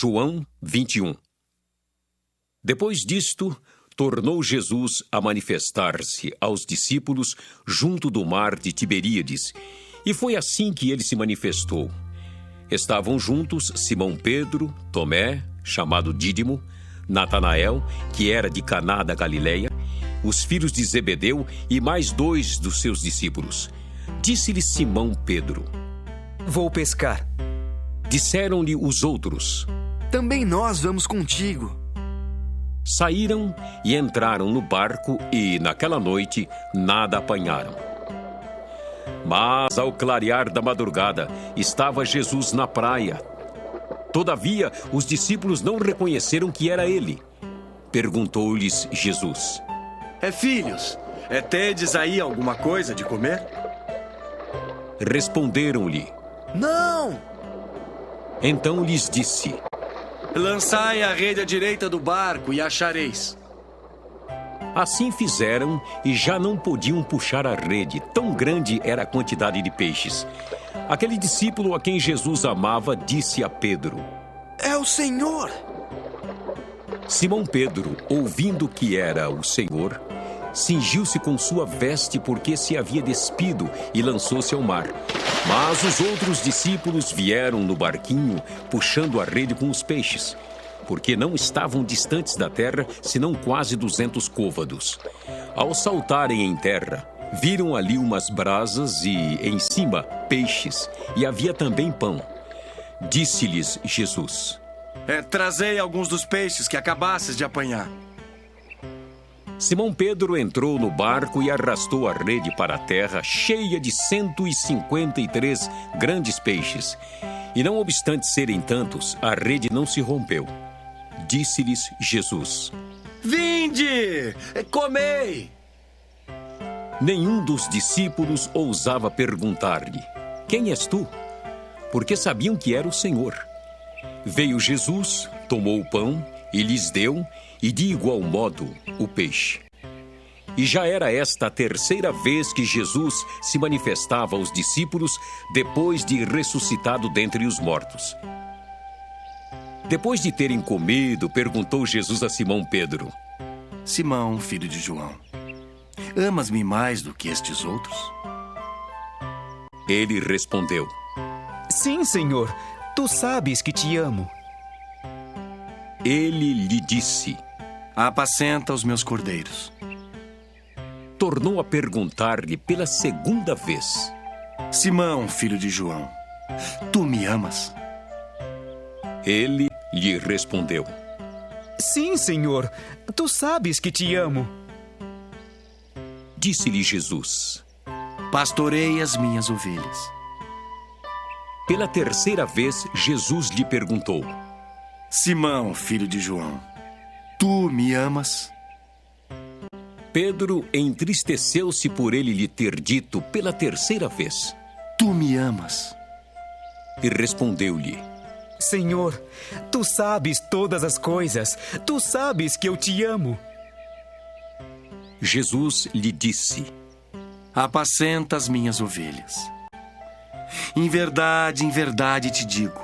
João 21. Depois disto, tornou Jesus a manifestar-se aos discípulos junto do mar de Tiberíades, e foi assim que ele se manifestou. Estavam juntos Simão Pedro, Tomé, chamado Dídimo, Natanael, que era de Caná da Galileia, os filhos de Zebedeu e mais 2 dos seus discípulos. Disse-lhe Simão Pedro: Vou pescar. Disseram-lhe os outros: Também nós vamos contigo. Saíram e entraram no barco e, naquela noite, nada apanharam. Mas, ao clarear da madrugada, estava Jesus na praia. Todavia, os discípulos não reconheceram que era ele. Perguntou-lhes Jesus: Filhos, tendes aí alguma coisa de comer? Responderam-lhe: Não! Então lhes disse: Lançai a rede à direita do barco e achareis. Assim fizeram e já não podiam puxar a rede, tão grande era a quantidade de peixes. Aquele discípulo a quem Jesus amava disse a Pedro: É o Senhor! Simão Pedro, ouvindo que era o Senhor, cingiu-se com sua veste porque se havia despido e lançou-se ao mar. Mas os outros discípulos vieram no barquinho, puxando a rede com os peixes, porque não estavam distantes da terra, senão quase 200 côvados. Ao saltarem em terra, viram ali umas brasas e, em cima, peixes, e havia também pão. Disse-lhes Jesus: Trazei alguns dos peixes que acabasses de apanhar. Simão Pedro entrou no barco e arrastou a rede para a terra, cheia de 153 grandes peixes. E não obstante serem tantos, a rede não se rompeu. Disse-lhes Jesus: Vinde, comei! Nenhum dos discípulos ousava perguntar-lhe: Quem és tu? Porque sabiam que era o Senhor. Veio Jesus, tomou o pão e lhes deu, e de igual modo o peixe. E já era esta a terceira vez que Jesus se manifestava aos discípulos depois de ressuscitado dentre os mortos. Depois de terem comido, perguntou Jesus a Simão Pedro: Simão, filho de João, amas-me mais do que estes outros? Ele respondeu: Sim, Senhor, tu sabes que te amo. Ele lhe disse: Apacenta os meus cordeiros. Tornou a perguntar-lhe pela segunda vez: Simão, filho de João, tu me amas? Ele lhe respondeu: Sim, Senhor, tu sabes que te amo. Disse-lhe Jesus: Pastorei as minhas ovelhas. Pela terceira vez, Jesus lhe perguntou: Simão, filho de João, tu me amas? Pedro entristeceu-se por ele lhe ter dito pela terceira vez: Tu me amas? E respondeu-lhe: Senhor, tu sabes todas as coisas, tu sabes que eu te amo. Jesus lhe disse: Apacenta as minhas ovelhas. Em verdade te digo,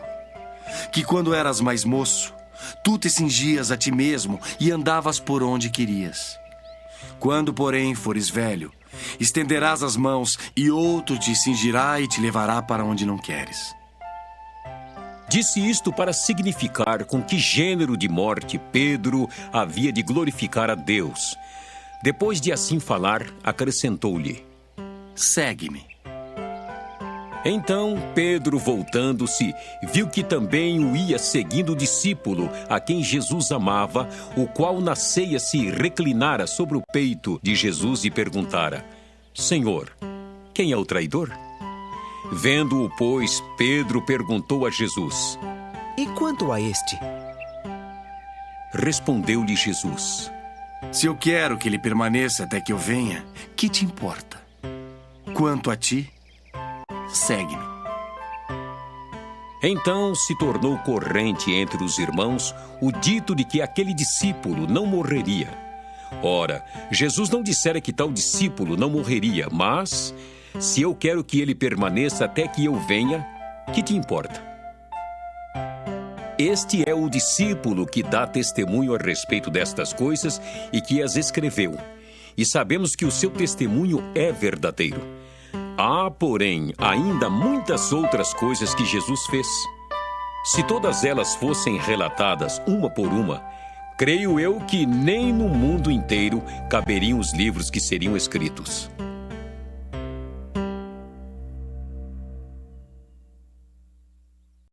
que quando eras mais moço, tu te cingias a ti mesmo e andavas por onde querias. Quando, porém, fores velho, estenderás as mãos e outro te cingirá e te levará para onde não queres. Disse isto para significar com que gênero de morte Pedro havia de glorificar a Deus. Depois de assim falar, acrescentou-lhe: Segue-me. Então Pedro, voltando-se, viu que também o ia seguindo o discípulo a quem Jesus amava, o qual na ceia se reclinara sobre o peito de Jesus e perguntara: Senhor, quem é o traidor? Vendo-o, pois, Pedro perguntou a Jesus: E quanto a este? Respondeu-lhe Jesus: Se eu quero que ele permaneça até que eu venha, que te importa? Quanto a ti, segue-me. Então se tornou corrente entre os irmãos o dito de que aquele discípulo não morreria. Ora, Jesus não dissera que tal discípulo não morreria, mas, se eu quero que ele permaneça até que eu venha, que te importa? Este é o discípulo que dá testemunho a respeito destas coisas e que as escreveu. E sabemos que o seu testemunho é verdadeiro. Há, porém, ainda muitas outras coisas que Jesus fez. Se todas elas fossem relatadas uma por uma, creio eu que nem no mundo inteiro caberiam os livros que seriam escritos.